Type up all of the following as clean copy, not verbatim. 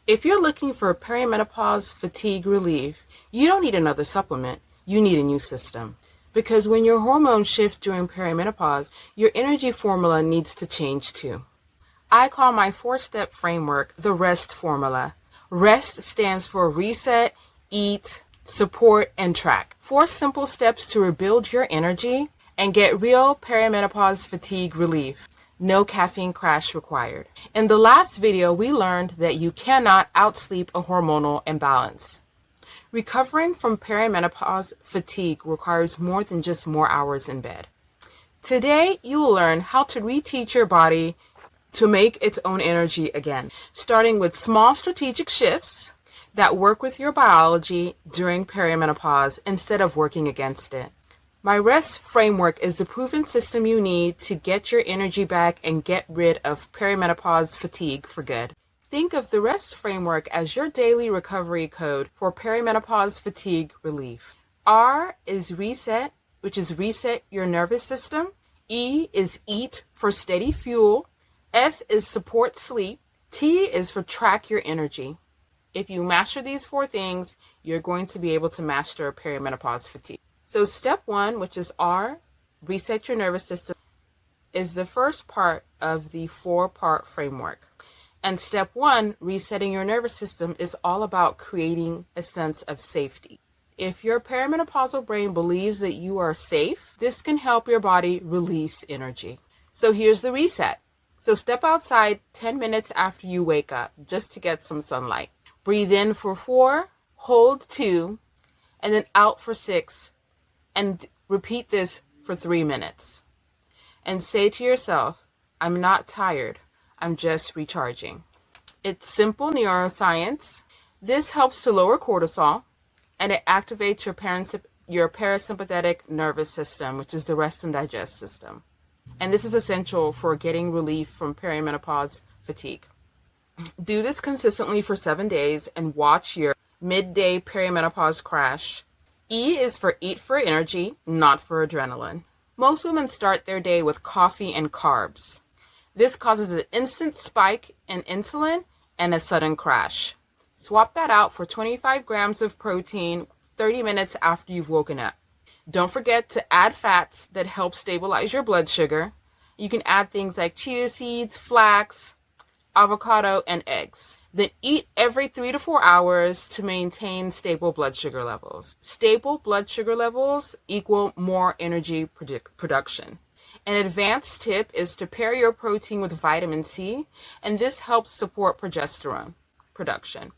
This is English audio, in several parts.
If you're looking for perimenopause fatigue relief, you don't need another supplement. You need a new system. Because when your hormones shift during perimenopause, your energy formula needs to change too. I call my 4-step framework the R.E.S.T formula. R.E.S.T stands for reset, eat, support, and track. 4 simple steps to rebuild your energy and get real perimenopause fatigue relief. No caffeine crash required. In the last video, we learned that you cannot outsleep a hormonal imbalance. Recovering from perimenopause fatigue requires more than just more hours in bed. Today, you will learn how to reteach your body to make its own energy again, starting with small strategic shifts that work with your biology during perimenopause instead of working against it. My R.E.S.T framework is the proven system you need to get your energy back and get rid of perimenopause fatigue for good. Think of the R.E.S.T framework as your daily recovery code for perimenopause fatigue relief. R is reset, which is reset your nervous system. E is eat for steady fuel. S is support sleep. T is for track your energy. If you master these 4 things, you're going to be able to master perimenopause fatigue. So step 1, which is R, reset your nervous system, is the first part of the 4-part framework. And step 1, resetting your nervous system, is all about creating a sense of safety. If your perimenopausal brain believes that you are safe, this can help your body release energy. So here's the reset. So step outside 10 minutes after you wake up, just to get some sunlight. Breathe in for 4, hold 2, and then out for 6, and repeat this for 3 minutes. And say to yourself, I'm not tired, I'm just recharging. It's simple neuroscience. This helps to lower cortisol, and it activates your parasympathetic nervous system, which is the rest and digest system. And this is essential for getting relief from perimenopause fatigue. Do this consistently for 7 days and watch your midday perimenopause crash. E is for eat for energy, not for adrenaline. Most women start their day with coffee and carbs. This causes an instant spike in insulin and a sudden crash. Swap that out for 25 grams of protein 30 minutes after you've woken up. Don't forget to add fats that help stabilize your blood sugar. You can add things like chia seeds, flax, avocado, and eggs. Then eat every 3 to 4 hours to maintain stable blood sugar levels. Stable blood sugar levels equal more energy production. An advanced tip is to pair your protein with vitamin C, and this helps support progesterone production,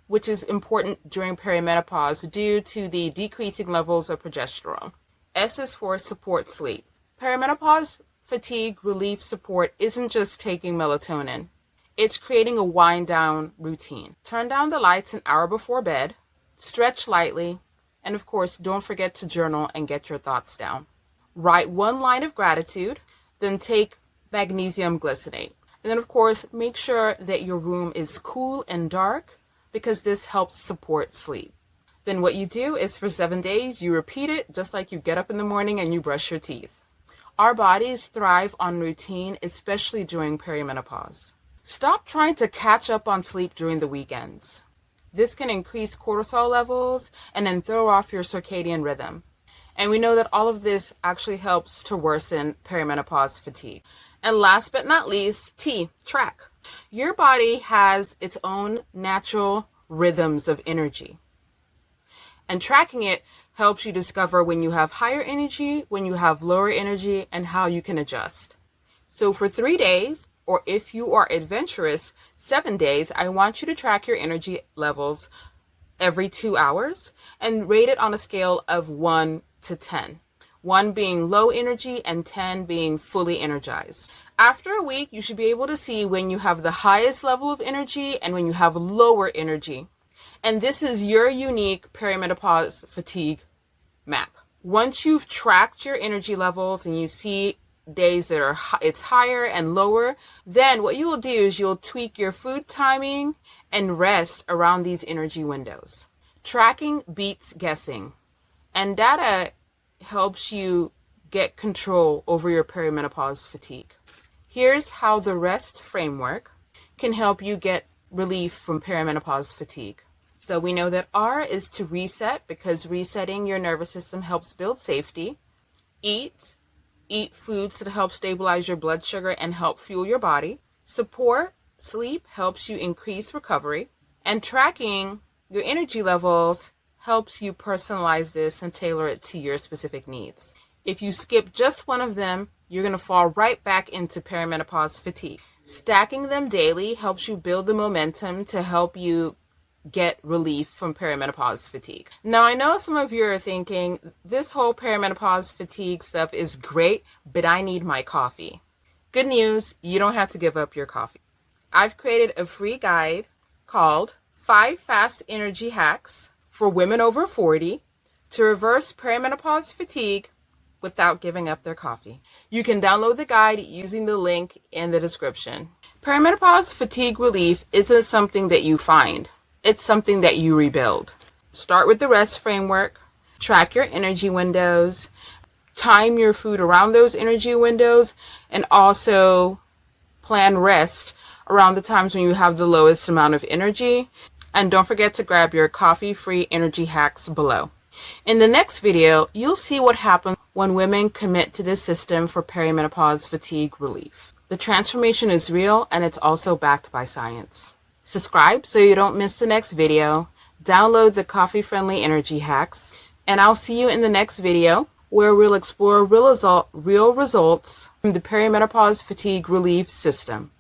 which is important during perimenopause due to the decreasing levels of progesterone. S is for support sleep. Perimenopause fatigue relief support isn't just taking melatonin. It's creating a wind down routine. Turn down the lights an hour before bed, stretch lightly, and of course, don't forget to journal and get your thoughts down. Write 1 line of gratitude, then take magnesium glycinate. And then of course, make sure that your room is cool and dark, because this helps support sleep. Then what you do is for 7 days, you repeat it just like you get up in the morning and you brush your teeth. Our bodies thrive on routine, especially during perimenopause. Stop trying to catch up on sleep during the weekends. This can increase cortisol levels and then throw off your circadian rhythm. And we know that all of this actually helps to worsen perimenopause fatigue. And last but not least, T, track. Your body has its own natural rhythms of energy. And tracking it helps you discover when you have higher energy, when you have lower energy, and how you can adjust. So for 3 days, or if you are adventurous, 7 days, I want you to track your energy levels every 2 hours and rate it on a scale of 1 to 10. 1 being low energy and 10 being fully energized. After a week, you should be able to see when you have the highest level of energy and when you have lower energy. And this is your unique perimenopause fatigue map. Once you've tracked your energy levels and you see days that are it's higher and lower, then what you will do is you'll tweak your food timing and rest around these energy windows. Tracking beats guessing, and data helps you get control over your perimenopause fatigue. Here's how the R.E.S.T framework can help you get relief from perimenopause fatigue. So we know that R is to reset, because resetting your nervous system helps build safety. Eat foods that help stabilize your blood sugar and help fuel your body. Support, sleep helps you increase recovery. And tracking your energy levels helps you personalize this and tailor it to your specific needs. If you skip just one of them, you're going to fall right back into perimenopause fatigue. Stacking them daily helps you build the momentum to help you get relief from perimenopause fatigue. Now, I know some of you are thinking, this whole perimenopause fatigue stuff is great, but I need my coffee. Good news, you don't have to give up your coffee. I've created a free guide called 5 Fast Energy Hacks for Women Over 40 to reverse perimenopause fatigue without giving up their coffee. You can download the guide using the link in the description. Perimenopause fatigue relief isn't something that you find. It's something that you rebuild. Start with the R.E.S.T framework, track your energy windows, time your food around those energy windows, and also plan rest around the times when you have the lowest amount of energy. And don't forget to grab your coffee-free energy hacks below. In the next video, you'll see what happens when women commit to this system for perimenopause fatigue relief. The transformation is real, and it's also backed by science. Subscribe so you don't miss the next video. Download the coffee-friendly energy hacks, and I'll see you in the next video where we'll explore real results from the perimenopause fatigue relief system.